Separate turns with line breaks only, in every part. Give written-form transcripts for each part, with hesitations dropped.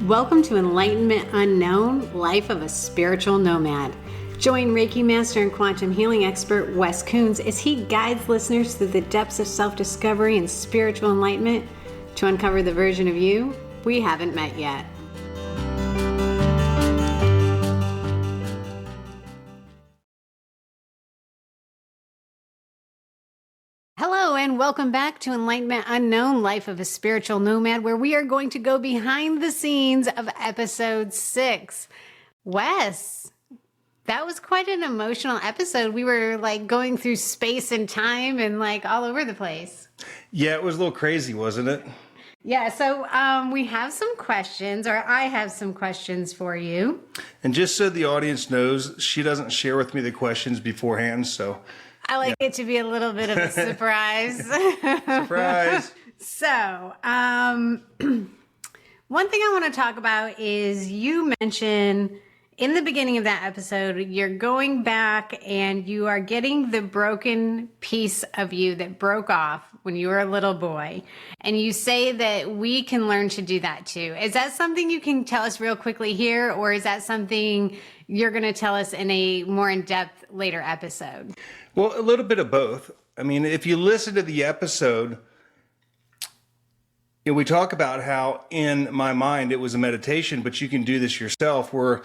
Welcome to Enlightenment Unknown, Life of a Spiritual Nomad. Join Reiki Master and Quantum Healing expert Wes Coons as he guides listeners through the depths of self-discovery and spiritual enlightenment to uncover the version of you we haven't met yet. Hello and welcome back to Enlightenment Unknown, Life of a Spiritual Nomad, where we are going to go behind the scenes of episode 6. Wes, that was quite an emotional episode. We were like going through space and time and like all over the place.
Yeah, it was a little crazy, wasn't it?
Yeah, so we have some questions, or I have some questions for you.
And just so the audience knows, she doesn't share with me the questions beforehand, so...
I like it to be a little bit of a surprise.
Surprise!
So, one thing I want to talk about is you mentioned in the beginning of that episode, you're going back and you are getting the broken piece of you that broke off when you were a little boy. And you say that we can learn to do that too. Is that something you can tell us real quickly here, or is that something you're going to tell us in a more in-depth later episode?
Well, a little bit of both. I mean, if you listen to the episode, we talk about how in my mind it was a meditation, but you can do this yourself, where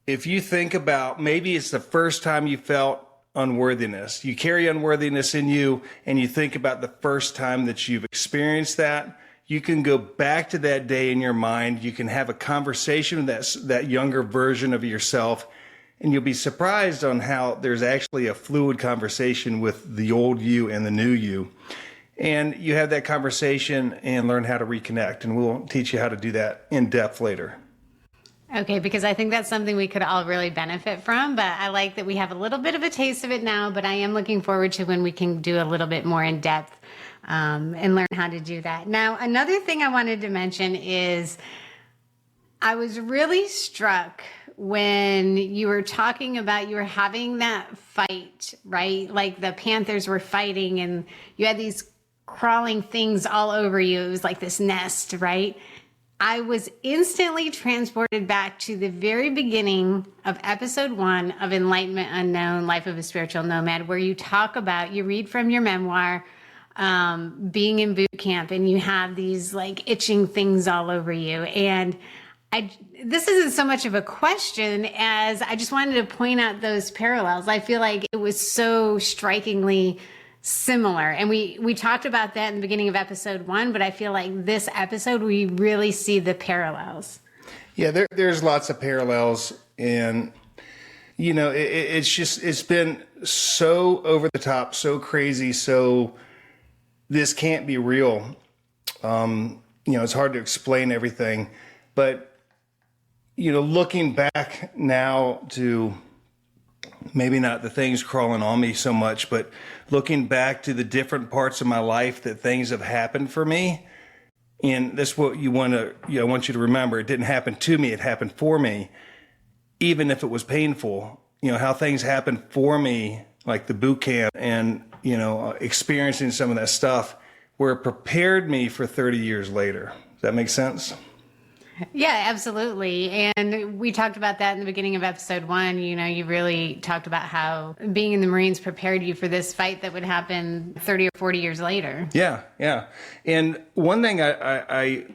if you think about maybe it's the first time you felt unworthiness, you carry unworthiness in you, and you think about the first time that you've experienced that, you can go back to that day in your mind. You can have a conversation with that younger version of yourself, and you'll be surprised on how there's actually a fluid conversation with the old you and the new you. And you have that conversation and learn how to reconnect. And we'll teach you how to do that in depth later.
Okay, because I think that's something we could all really benefit from. But I like that we have a little bit of a taste of it now. But I am looking forward to when we can do a little bit more in depth and learn how to do that. Now, another thing I wanted to mention is I was really struck when you were talking about you were having that fight, right? Like the Panthers were fighting and you had these crawling things all over you. It was like this nest, right? I was instantly transported back to the very beginning of episode 1 of Enlightenment Unknown, Life of a Spiritual Nomad, where you talk about, you read from your memoir, being in boot camp, and you have these like itching things all over you. And this isn't so much of a question as I just wanted to point out those parallels. I feel like it was so strikingly similar. And we talked about that in the beginning of episode 1, but I feel like this episode, we really see the parallels.
Yeah, there's lots of parallels. And, you know, it's been so over the top, so crazy. So this can't be real. It's hard to explain everything. But, looking back now to maybe not the things crawling on me so much, but looking back to the different parts of my life that things have happened for me. And that's what I want you to remember. It didn't happen to me. It happened for me. Even if it was painful, how things happened for me, like the boot camp and, experiencing some of that stuff where it prepared me for 30 years later. Does that make sense?
Yeah, absolutely. And we talked about that in the beginning of episode 1. You really talked about how being in the Marines prepared you for this fight that would happen 30 or 40 years later.
Yeah. And one thing I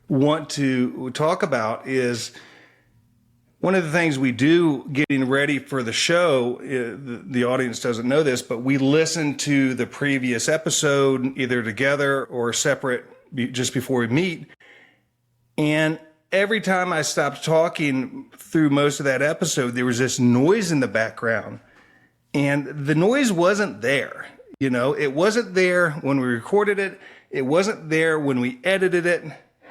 want to talk about is one of the things we do getting ready for the show, the audience doesn't know this, but we listen to the previous episode either together or separate just before we meet. And every time I stopped talking through most of that episode, there was this noise in the background. And the noise wasn't there. It wasn't there when we recorded it. It wasn't there when we edited it.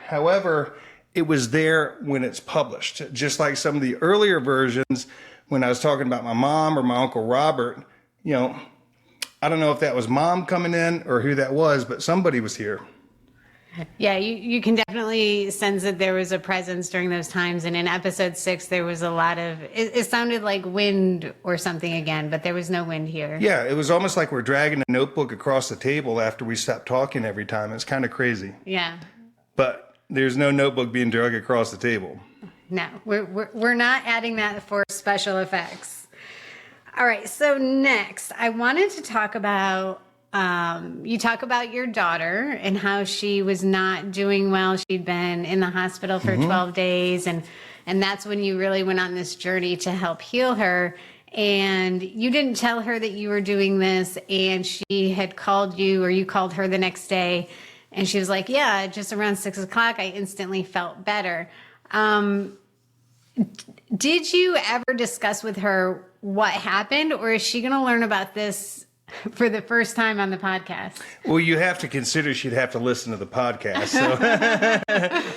However, it was there when it's published. Just like some of the earlier versions, when I was talking about my mom or my Uncle Robert, I don't know if that was Mom coming in or who that was, but somebody was here.
Yeah, you can definitely sense that there was a presence during those times. And in episode 6, there was a lot of, it sounded like wind or something again, but there was no wind here.
Yeah, it was almost like we're dragging a notebook across the table after we stopped talking every time. It's kind of crazy.
Yeah.
But there's no notebook being drug across the table.
No, we're not adding that for special effects. All right, so next, I wanted to talk about, you talk about your daughter and how she was not doing well. She'd been in the hospital for 12 days, and that's when you really went on this journey to help heal her. And you didn't tell her that you were doing this, and she had called you, or you called her the next day, and she was like, yeah, just around 6 o'clock, I instantly felt better. Did you ever discuss with her what happened, or is she going to learn about this for the first time on the podcast?
Well, you have to consider she'd have to listen to the podcast. So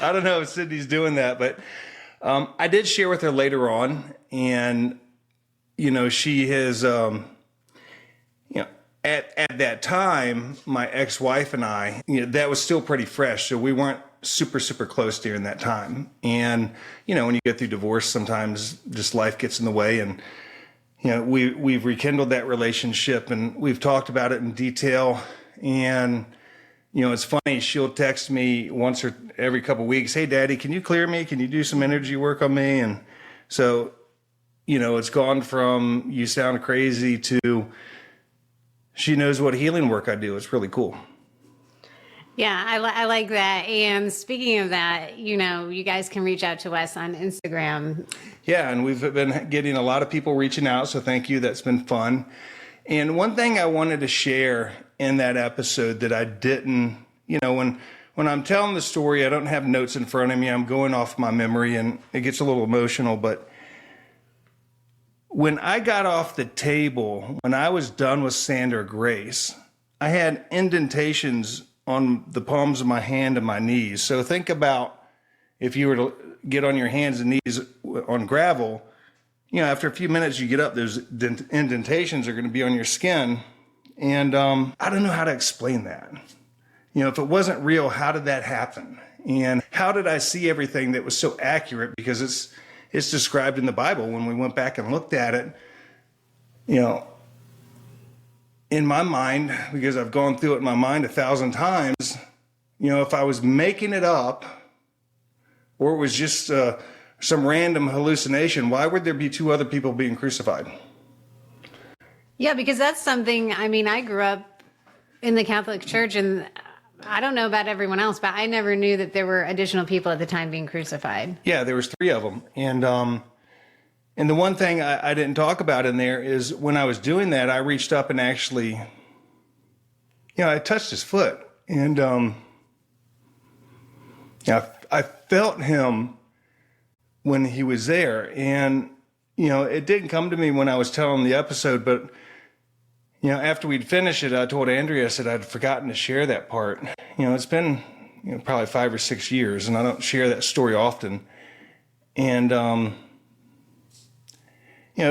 I don't know if Sydney's doing that, but I did share with her later on, and she has, at that time, my ex-wife and I, that was still pretty fresh. So we weren't super, super close during that time. And, when you get through divorce, sometimes just life gets in the way. And, we've rekindled that relationship, and we've talked about it in detail. And, it's funny, she'll text me once or every couple of weeks, hey, Daddy, can you clear me? Can you do some energy work on me? And so, it's gone from you sound crazy to she knows what healing work I do. It's really cool.
Yeah, I like that. And speaking of that, you guys can reach out to us on Instagram.
Yeah, and we've been getting a lot of people reaching out, so thank you. That's been fun. And one thing I wanted to share in that episode that I didn't, when I'm telling the story, I don't have notes in front of me. I'm going off my memory, and it gets a little emotional, but when I got off the table, when I was done with Sandra Grace, I had indentations on the palms of my hand and my knees. So think about if you were to get on your hands and knees on gravel, after a few minutes you get up, those indentations are going to be on your skin. And I don't know how to explain that. If it wasn't real, how did that happen? And how did I see everything that was so accurate? Because it's described in the Bible. When we went back and looked at it, in my mind, because I've gone through it in my mind 1,000 times, if I was making it up or it was just some random hallucination, why would there be 2 other people being crucified?
Yeah, because that's something, I grew up in the Catholic Church, and I don't know about everyone else, but I never knew that there were additional people at the time being crucified. Yeah,
there was 3 of them. And the one thing I didn't talk about in there is when I was doing that, I reached up and actually, I touched his foot. And I felt him when he was there. And, it didn't come to me when I was telling the episode, but, after we'd finished it, I told Andrea, I said I'd forgotten to share that part. It's been probably 5 or 6 years, and I don't share that story often. And,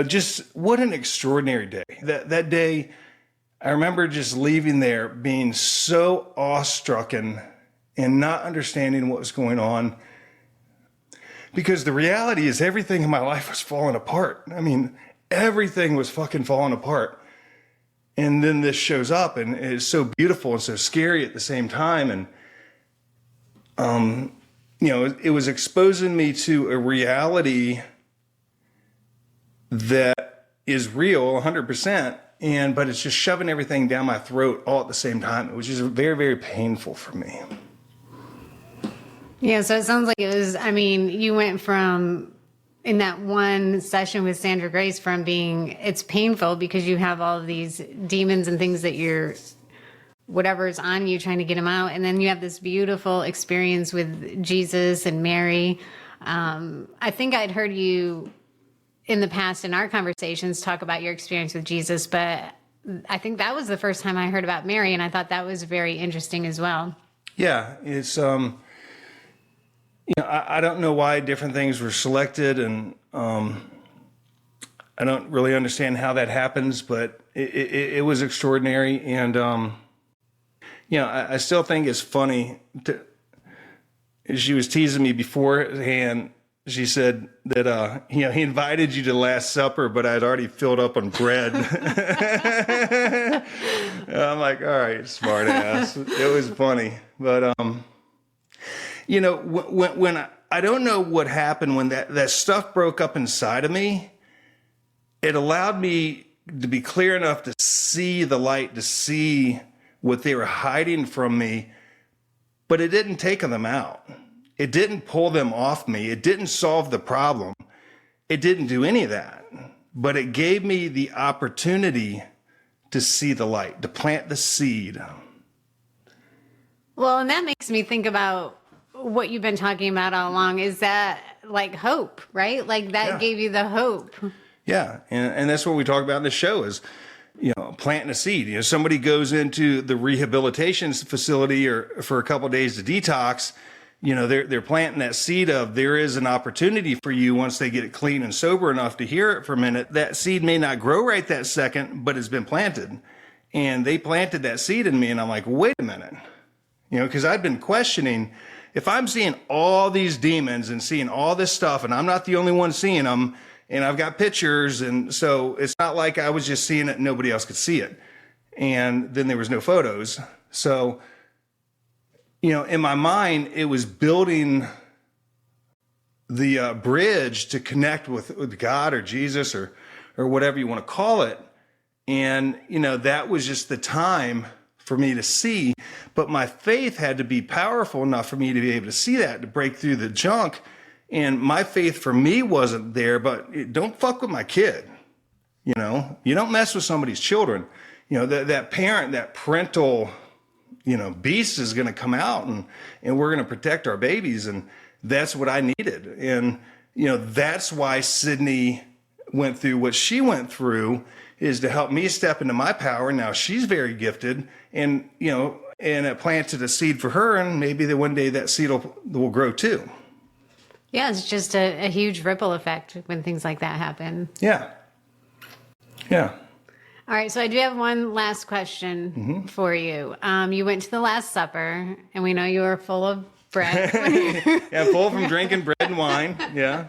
just what an extraordinary day. That day, I remember just leaving there being so awestruck and not understanding what was going on. Because the reality is everything in my life was falling apart. Everything was fucking falling apart. And then this shows up, and it's so beautiful and so scary at the same time. And, it was exposing me to a reality that is real 100%, but it's just shoving everything down my throat all at the same time. It was just very, very painful for me.
Yeah, so it sounds like it was, you went from, in that one session with Sandra Grace, from being, it's painful because you have all of these demons and things that whatever's on you, trying to get them out. And then you have this beautiful experience with Jesus and Mary. I think I'd heard you in the past in our conversations talk about your experience with Jesus, but I think that was the first time I heard about Mary, and I thought that was very interesting as well.
Yeah, it's, I don't know why different things were selected, and I don't really understand how that happens, but it was extraordinary. And, I still think it's funny. She was teasing me beforehand. She said that, he invited you to the Last Supper, but I'd already filled up on bread. I'm like, all right, smart ass. It was funny. But, You know, when I don't know what happened when that stuff broke up inside of me, it allowed me to be clear enough to see the light, to see what they were hiding from me, but it didn't take them out. It didn't pull them off me. It didn't solve the problem. It didn't do any of that, but it gave me the opportunity to see the light, to plant the seed.
Well, and that makes me think about what you've been talking about all along. Is that like hope, right? Like that gave you the hope.
Yeah. And that's what we talk about in the show is, planting a seed. Somebody goes into the rehabilitation facility or for a couple of days to detox, they're planting that seed of there is an opportunity for you once they get it clean and sober enough to hear it for a minute. That seed may not grow right that second, but it's been planted. And they planted that seed in me. And I'm like, wait a minute, because I've been questioning if I'm seeing all these demons and seeing all this stuff and I'm not the only one seeing them and I've got pictures. And so it's not like I was just seeing it and nobody else could see it. And then there was no photos. So, in my mind, it was building the bridge to connect with God or Jesus or whatever you want to call it. And, that was just the time for me to see. But my faith had to be powerful enough for me to be able to see that, to break through the junk. And my faith for me wasn't there, but don't fuck with my kid. You don't mess with somebody's children. That parent, that parental beast is going to come out and we're going to protect our babies. And that's what I needed. And, that's why Sydney went through what she went through, is to help me step into my power. Now she's very gifted and, and it planted a seed for her. And maybe that one day that seed will grow too.
Yeah. It's just a huge ripple effect when things like that happen.
Yeah. Yeah.
All right, so I do have one last question for you. You went to the Last Supper, and we know you were full of bread.
Yeah, full from drinking bread and wine. Yeah.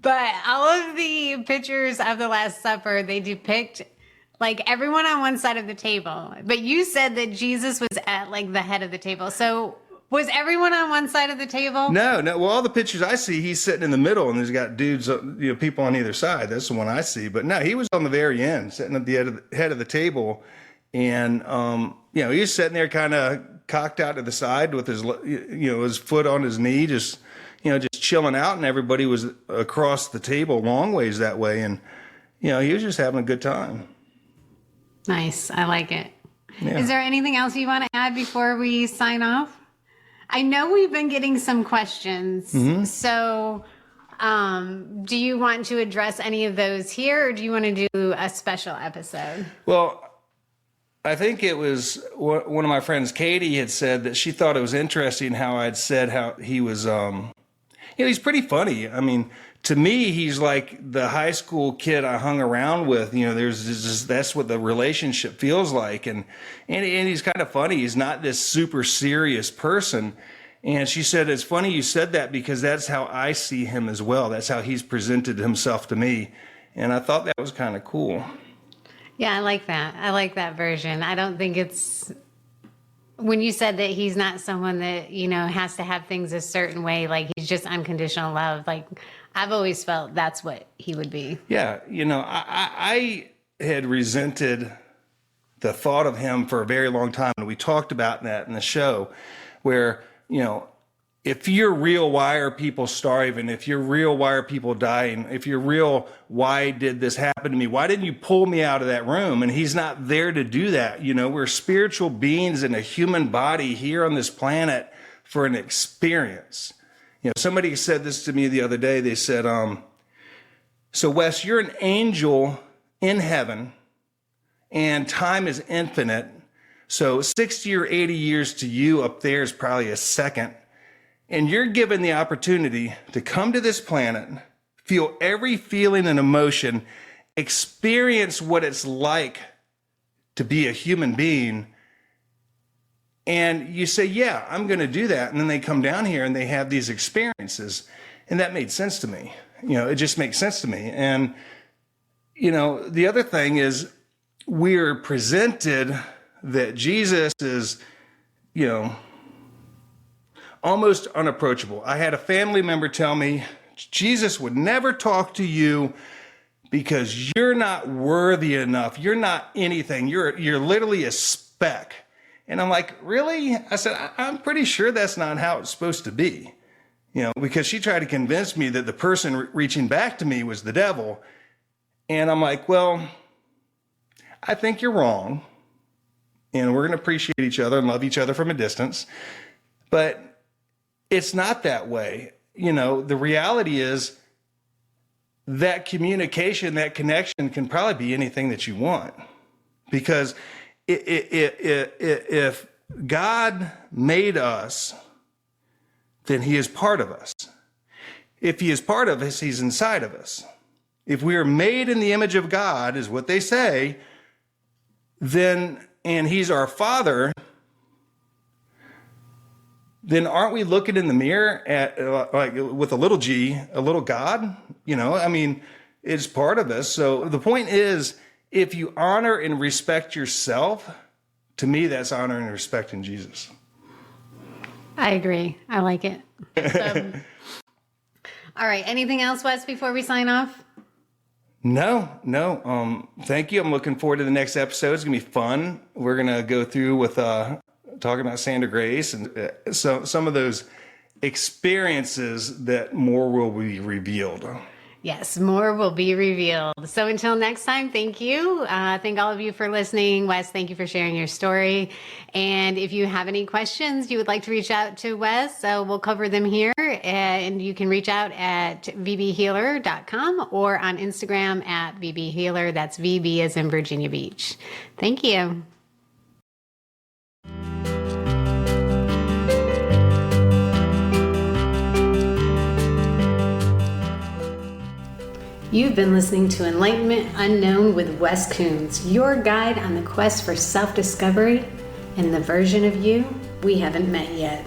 But all of the pictures of the Last Supper, they depict like everyone on one side of the table. But you said that Jesus was at like the head of the table. So was everyone on one side of the table?
No. Well, all the pictures I see, he's sitting in the middle, and there's got dudes, people on either side. That's the one I see. But no, he was on the very end, sitting at the head of the table, and he was sitting there, kind of cocked out to the side with his, his foot on his knee, just chilling out, and everybody was across the table, long ways that way, and he was just having a good time.
Nice, I like it.
Yeah.
Is there anything else you want to add before we sign off? I know we've been getting some questions. So do you want to address any of those here, or do you want to do a special episode?
Well, I think it was one of my friends, Katie, had said that she thought it was interesting how I'd said how he was, he's pretty funny. I mean, to me, he's like the high school kid I hung around with. There's just, that's what the relationship feels like. And he's kind of funny. He's not this super serious person. And she said, it's funny you said that because that's how I see him as well. That's how he's presented himself to me. And I thought that was kind of cool. Yeah,
I like that. I like that version. I don't think it's, when you said that he's not someone that, has to have things a certain way, like he's just unconditional love, like I've always felt that's what he would be.
Yeah. I had resented the thought of him for a very long time. And we talked about that in the show where, if you're real, why are people starving? If you're real, why are people dying? If you're real, why did this happen to me? Why didn't you pull me out of that room? And he's not there to do that. We're spiritual beings in a human body here on this planet for an experience. Somebody said this to me the other day. They said, so Wes, you're an angel in heaven and time is infinite. So 60 or 80 years to you up there is probably a second. And you're given the opportunity to come to this planet, feel every feeling and emotion, experience what it's like to be a human being. And you say, yeah, I'm going to do that. And then they come down here and they have these experiences. And that made sense to me. It just makes sense to me. And, the other thing is we're presented that Jesus is, almost unapproachable. I had a family member tell me, Jesus would never talk to you because you're not worthy enough. You're not anything. You're literally a speck. And I'm like, really? I said, I'm pretty sure that's not how it's supposed to be. Because she tried to convince me that the person reaching back to me was the devil. And I'm like, well, I think you're wrong. And we're going to appreciate each other and love each other from a distance. But it's not that way. The reality is that communication, that connection can probably be anything that you want. Because if God made us, then he is part of us. If he is part of us, he's inside of us. If we are made in the image of God, is what they say, then, and he's our Father, then aren't we looking in the mirror at, like with a little g, a little God? It's part of us. So the point is, if you honor and respect yourself, to me, that's honoring and respecting Jesus.
I agree. I like it. All right. Anything else, Wes, before we sign off?
No. Thank you. I'm looking forward to the next episode. It's going to be fun. We're going to go through with talking about Sandra Grace and some of those experiences that more will be revealed.
Yes, more will be revealed. So until next time, thank you. Thank all of you for listening. Wes, thank you for sharing your story. And if you have any questions you would like to reach out to Wes, we'll cover them here. And you can reach out at vbhealer.com or on Instagram at vbhealer. That's VB as in Virginia Beach. Thank you. You've been listening to Enlightenment Unknown with Wes Coons, your guide on the quest for self-discovery and the version of you we haven't met yet.